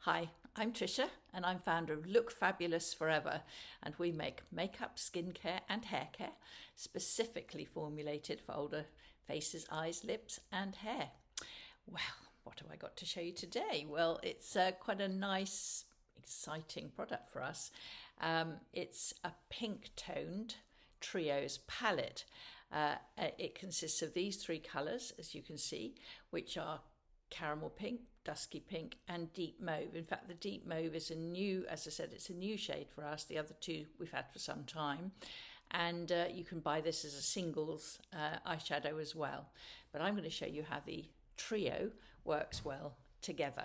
Hi, I'm Tricia and I'm founder of Look Fabulous Forever, and we make makeup, skincare and hair care specifically formulated for older faces, eyes, lips and hair. Well, what have I got to show you today? Well, it's quite a nice, exciting product for us. It's a pink toned Trios palette. It consists of these three colours, as you can see, which are caramel pink, dusky pink and deep mauve. In fact, the deep mauve is a new, as I said, it's a new shade for us. The other two we've had for some time. And you can buy this as a singles eyeshadow as well. But I'm going to show you how the trio works well together.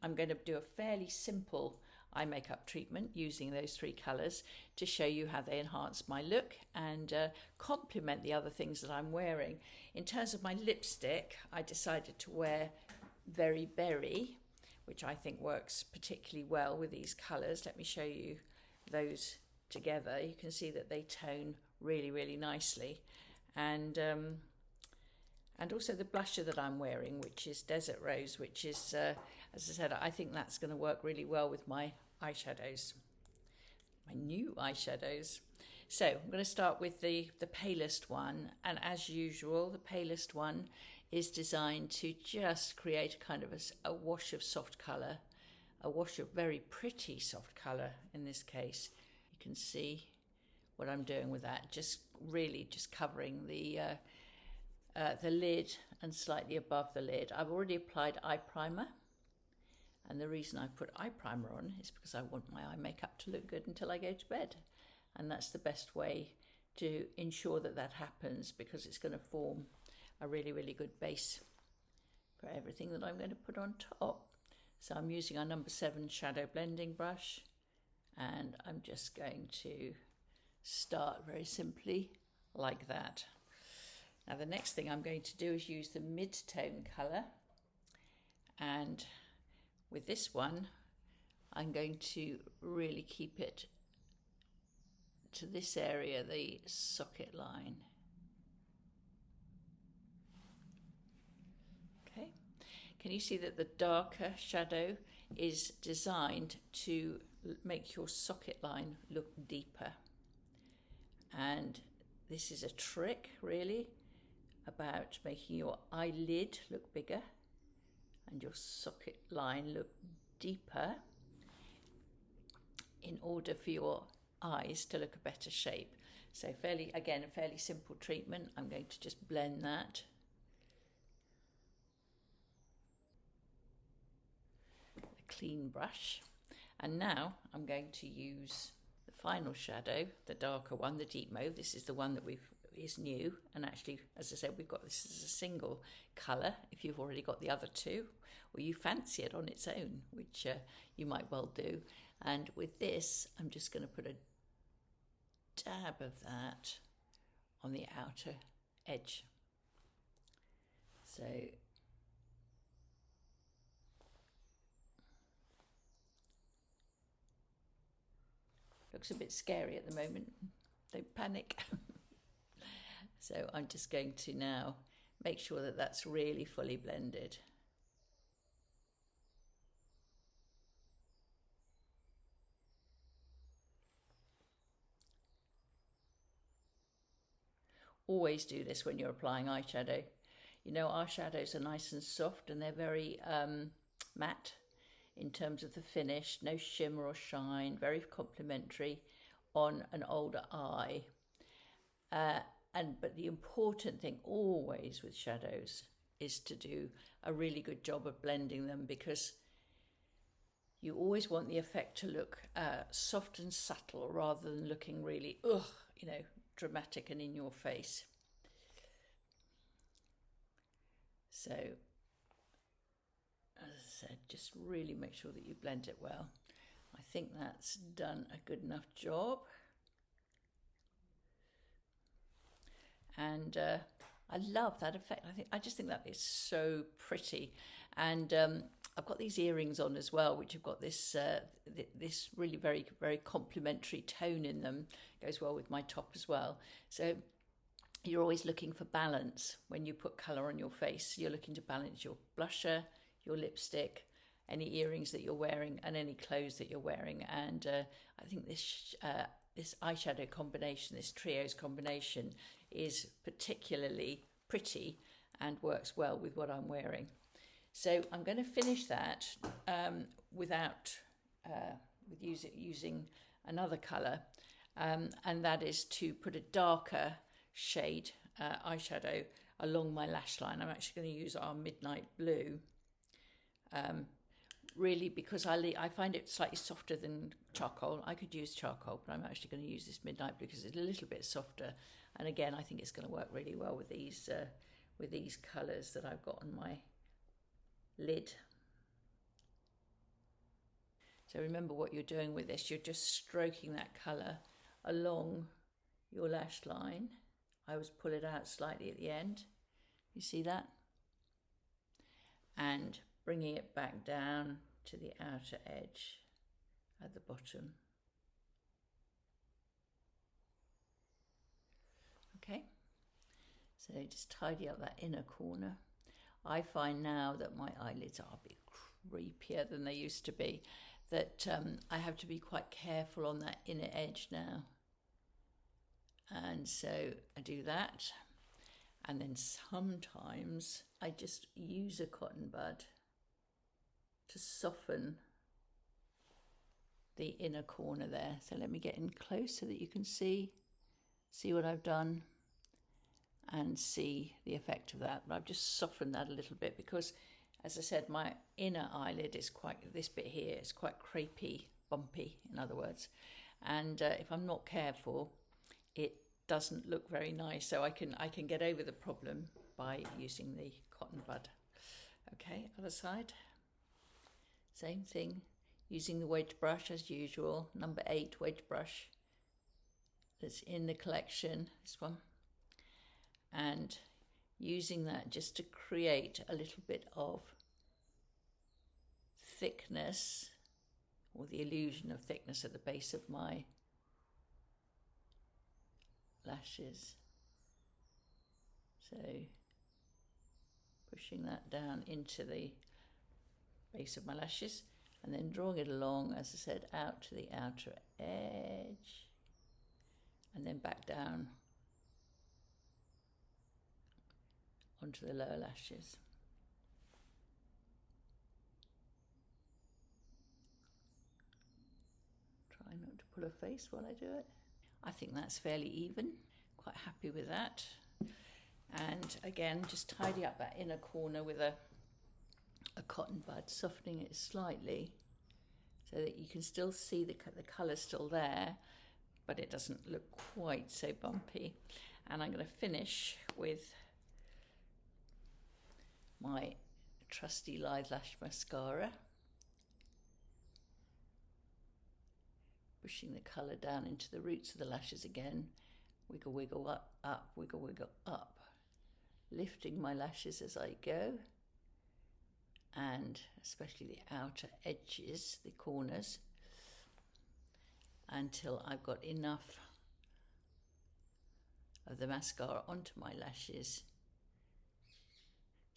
I'm going to do a fairly simple eye makeup treatment using those three colours to show you how they enhance my look and complement the other things that I'm wearing. In terms of my lipstick, I decided to wear Very Berry, which I think works particularly well with these colours. Let me show you those together. You can see that they tone really, really nicely. And also the blusher that I'm wearing, which is Desert Rose, which is, as I said, I think that's going to work really well with my eyeshadows, my new eyeshadows. So I'm going to start with the palest one, and as usual, the palest one is designed to just create kind of a wash of soft colour, a wash of very pretty soft colour in this case. You can see what I'm doing with that, just really just covering the lid and slightly above the lid. I've already applied eye primer, and the reason I put eye primer on is because I want my eye makeup to look good until I go to bed, and that's the best way to ensure that that happens, because it's going to form a really, really good base for everything that I'm going to put on top. So I'm using our number 7 shadow blending brush, and I'm just going to start very simply like that. Now the next thing I'm going to do is use the mid-tone colour, and with this one I'm going to really keep it to this area, the socket line. Okay, can you see that the darker shadow is designed to make your socket line look deeper? And this is a trick really about making your eyelid look bigger and your socket line look deeper in order for your eyes to look a better shape. So again, a fairly simple treatment. I'm going to just blend that. A clean brush. And now I'm going to use the final shadow, the darker one, the deep mauve. This is the one that is new, and actually, as I said, we've got this as a single colour if you've already got the other two, or you fancy it on its own, which you might well do. And with this, I'm just going to put a dab of that on the outer edge. So looks a bit scary at the moment, don't panic. So I'm just going to now make sure that that's really fully blended. Always do this when you're applying eyeshadow. You know, our shadows are nice and soft, and they're very matte in terms of the finish, no shimmer or shine, very complimentary on an older eye. But the important thing always with shadows is to do a really good job of blending them, because you always want the effect to look soft and subtle rather than looking really, dramatic and in your face. So, as I said, just really make sure that you blend it well. I think that's done a good enough job. And I love that effect. I just think that is so pretty. And I've got these earrings on as well, which have got this this really very, very complimentary tone in them. Goes well with my top as well. So you're always looking for balance when you put colour on your face. You're looking to balance your blusher, your lipstick, any earrings that you're wearing and any clothes that you're wearing. And I think this eyeshadow combination, this Trio's combination, is particularly pretty and works well with what I'm wearing. So I'm going to finish that with using another colour, and that is to put a darker shade eyeshadow along my lash line. I'm actually going to use our Midnight Blue, really because I find it slightly softer than charcoal. I could use charcoal, but I'm actually going to use this Midnight Blue because it's a little bit softer, and again I think it's going to work really well with these colours that I've got on my lid. So remember what you're doing with this, you're just stroking that colour along your lash line. I always pull it out slightly at the end, you see that? And bringing it back down to the outer edge at the bottom. Okay, so just tidy up that inner corner. I find now that my eyelids are a bit creepier than they used to be, that I have to be quite careful on that inner edge now. And so I do that, and then sometimes I just use a cotton bud to soften the inner corner there. So let me get in close so that you can see what I've done and see the effect of that. But I've just softened that a little bit because, as I said, my inner eyelid is quite, this bit here is quite crepey, bumpy, in other words. And if I'm not careful, it doesn't look very nice. So I can get over the problem by using the cotton bud. Okay, other side. Same thing, using the wedge brush as usual, number 8 wedge brush that's in the collection, this one. And using that just to create a little bit of thickness, or the illusion of thickness at the base of my lashes. So pushing that down into the base of my lashes and then drawing it along, as I said, out to the outer edge and then back down onto the lower lashes. Try not to pull a face while I do it. I think that's fairly even, quite happy with that. And again, just tidy up that inner corner with a cotton bud, softening it slightly so that you can still see the colour still there, but it doesn't look quite so bumpy. And I'm going to finish with my trusty Lithe Lash Mascara, pushing the colour down into the roots of the lashes again, wiggle, wiggle, up, up, wiggle, wiggle, up, lifting my lashes as I go, and especially the outer edges, the corners, until I've got enough of the mascara onto my lashes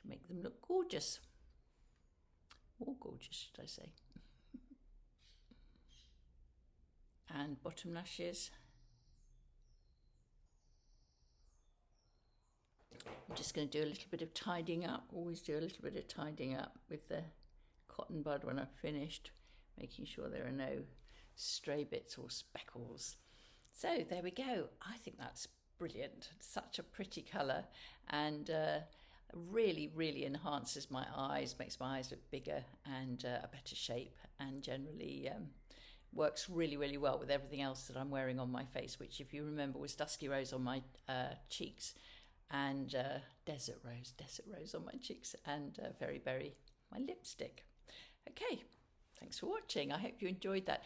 to make them look gorgeous. More gorgeous, should I say. And bottom lashes. I'm just going to do a little bit of tidying up, always do a little bit of tidying up with the cotton bud when I've finished, making sure there are no stray bits or speckles. So there we go. I think that's brilliant. Such a pretty colour, and really, really enhances my eyes, makes my eyes look bigger and a better shape, and generally works really, really well with everything else that I'm wearing on my face, which, if you remember, was Dusky Rose on my cheeks, and Desert Rose on my cheeks, and Very Berry, my lipstick. Okay, thanks for watching. I hope you enjoyed that.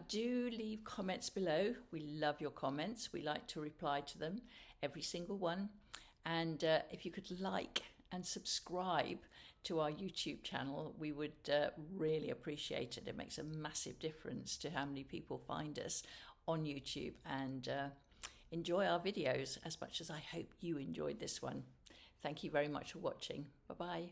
Do leave comments below. We love your comments. We like to reply to them, every single one. And if you could like and subscribe to our YouTube channel, we would really appreciate it. It makes a massive difference to how many people find us on YouTube and enjoy our videos as much as I hope you enjoyed this one. Thank you very much for watching. Bye-bye.